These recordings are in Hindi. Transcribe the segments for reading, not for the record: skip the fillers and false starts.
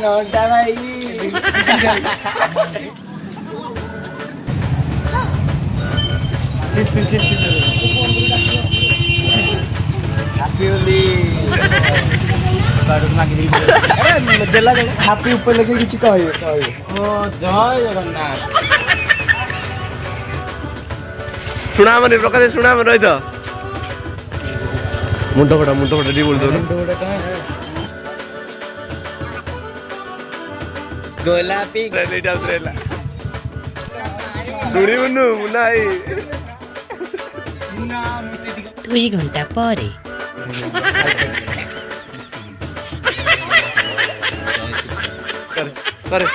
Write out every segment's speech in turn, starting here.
नोटा भाई हैप्पी होली देला हैप्पी ऊपर लगे किसी कहिए जय जगन्नाथ सुना मने प्रकाश सुना मन रही मुंड फटा डी बोल दो गोलापी सुनी मुन्नू मुन्ना आई 2 घंटा ପରେ करे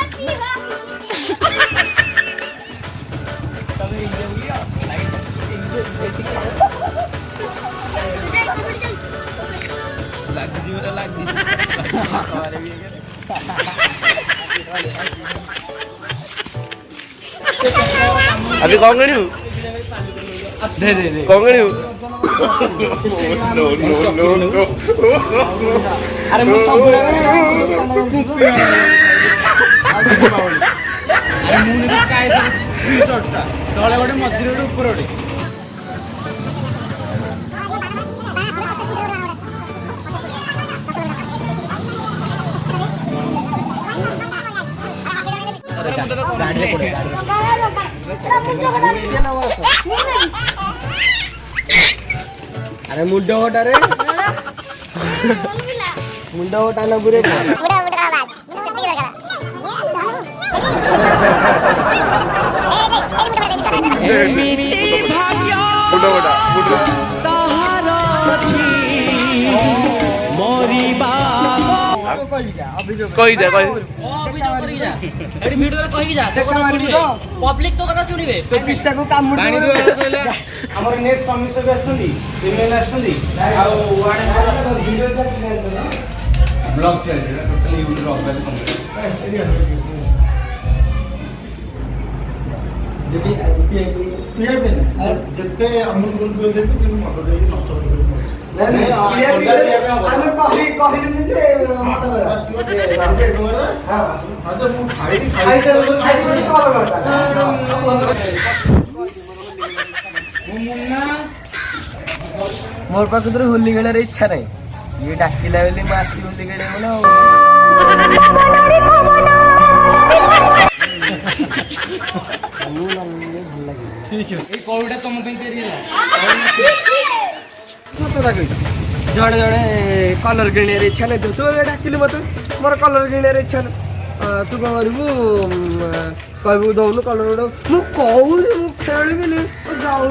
अभी कौन गई दे दे दे कौन गई नो अरे मु सब अरे मु ने काय शॉटटा तळे गोटे मझिरे गोटे ऊपर गोटे अरे मुंडा होटा रे मुंडा होटा ना बुरे कही जा एडी वीडियो कहि जा पब्लिक तो कथा सुनिबे तो पिच्चा को काम मुड़ी हमर नेट समीक्षा बेसुंदी ईमेल आसुंदी आ वीडियो ब्लॉग चल रहा टोटली यूट्यूब ऑफिस जबी पीआईपी जते अमूल गुण को देते कि मत दे नष्ट कर नहीं हम कहिलु जे मत करा हां तो मु खाई चलो खाई कॉल करता मुन्ना मोर पाख तो होली खेलार इच्छा नहीं ये डाकिला बेली मैं आसी होली खेले बोला ठीक है ए कोडा तुम पे तेरीला मत लागे जड़े जड़े कलर किणियार इच्छा नहीं तू डाकिलु मत मोर कलर किणियार इच्छा नहीं तू कौन करू कहू दौनु कलर गोटे मु कहूनी मु खेल जाऊ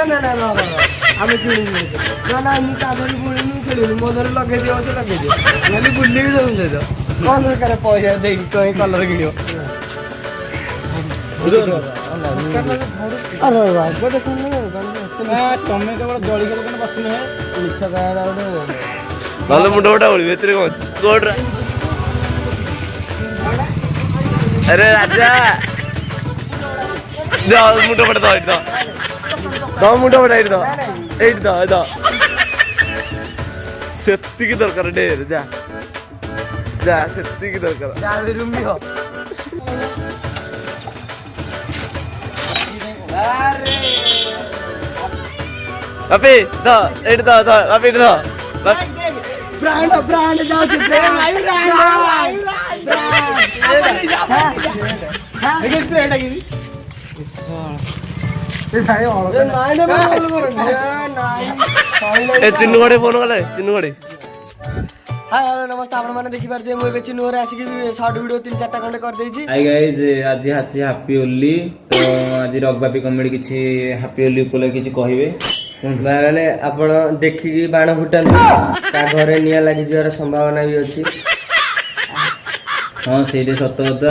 ना आम कि ना मुझे ताकि बुणी खेलुनी मो धर लगे दियो लगे दियो खाली बुल भी जाऊँ सहित कौन दरकार पैसा दे कहीं कलर कि तमें केवल जड़ी के बसुन मिछ कहना भल मुंड फटा बोल कौन कोड्रा अरे राजा मुंड फटा दो मुंड फटा सेत्ती दरकार डेर जा जा सेत्ती दरकार रूम भी हो अबे दा एड दा अबे दा ब्रांड जाओ चिन्नु गड़े फोन कले चिन्नु गड़े हाय हेलो नमस्ते आपण माने देखि पारते मु चिन्नु घरे आसी कि शॉर्ट वीडियो 3-4 खंडे कर देछि हाय गाइस आज हैप्पी होली तो आज रगबापी कमेडी किछि हैप्पी होली उपले किछि कहिबे माने आपण देखि बाण फुटन का घरे निया लागि जर संभावना भी अछि हां सेले सत्य होता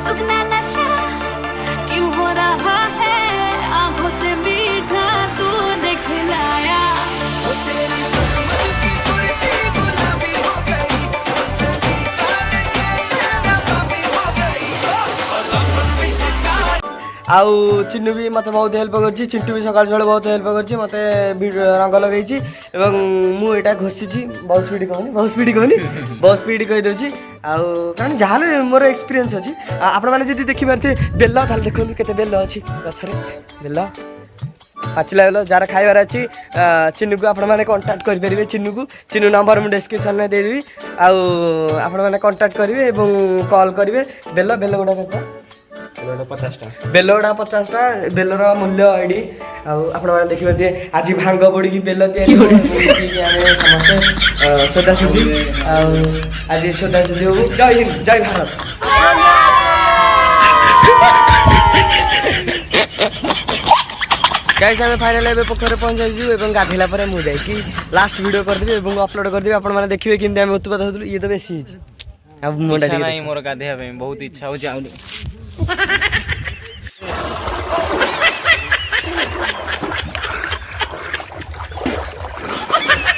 आउ चिन्नू भी मत बहुत हेल्प कर चिंटू भी सकाल सकाल बहुत हेल्प कर मत रंग लगे मु यहाँ घोषी बहुत स्पीड कहनी बहुत स्पीड कही दौर आउ कारण जहाँ मोर एक्सपीरियंस अच्छी आपण मैंने जब देखिपारे बेल ताल देखो केते बेल अच्छी गछरे बेल पाचिला बेल जार खाइबार अच्छी चिन्नू को आपण मैंने कांटेक्ट करेंगे चिन्नू नंबर मुझे डिस्क्रिप्शन में देदेवी आपण मैंने कांटेक्ट करेंगे और कॉल करेंगे बेल बेल गुड़ा केते बेल गुड़ा 50 टा बेलर मूल्य एडी आपण मैंने देखिए आज भांग बोड़ी बेल तैयारी समस्त सदासुदी आज सदासुदी हो जय हिंद जय भारत। गाइस आम फाइनाल एवं पोखर पहुँच जाइए गाधेला मुझे लास्ट वीडियो करदेवी और अपलोड करदेवी आपण मैंने देखिए कि उत्पाद होती ये तो बेसी मोर गाधेया बहुत इच्छा हो जाऊनी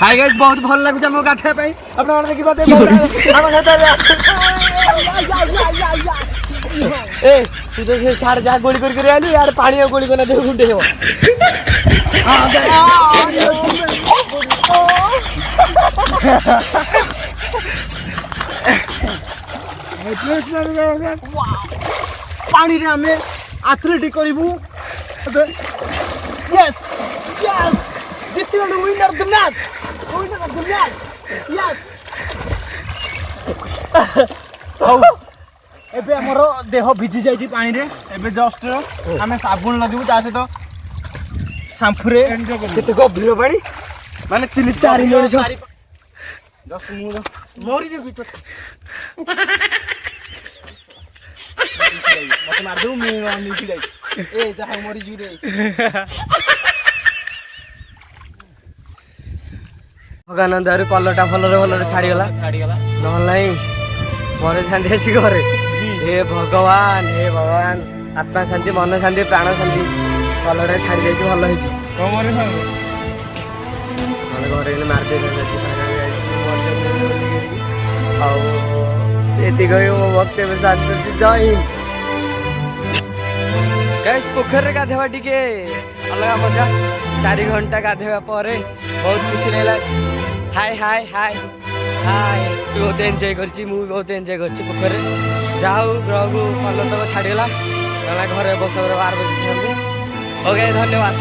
हाय गाइस बहुत भल लागुछ हम गाठे पई अपना मन देखि बाते हम ए तू तो से सार जा गोली कर आली यार पानी और गोली कोना दे गुंडे हो पानी रे हमें एथलेटिक करिवु यस यस जितने विनर द मैच यस एबे हमर देह भिजी जाई पानी रे एबे जस्ट हमें साबुन लगेबु ता सहित शैम्पू रे केते गभीर पानी माने 3-4 जण छ जस्ट मु मोरी जे भीतर मत मार दू मु नीचे जाई ए जहां मोरी जू रे भगवान दयारु कलरटा भलरे छाड़ीगला नहल नहीं मरे शांति आसी घरे हे भगवान आत्मा शांति मन शांति प्राण शांति कलर छाड़ी जाइए भल हो घरे मारदे मो वक्त जय हिंद। गाइस पोखर गाधेवा टिके अलग मजा 4 घंटा गाधेवा परे बहुत खुशी लगला हाय हाय हाय हाय बहुत एंजॉय करछि मु बहुत एंजॉय करछि पोखर जाऊ ग्रह को कलर तक छाड़ीगला गला घरे बस 12 बजे ओके धन्यवाद।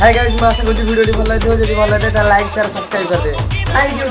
हाय गाइस मैं आशा करछि वीडियो भल लागिथो जदि भल लागे त लाइक शेयर सब्सक्राइब कर दे। Thank you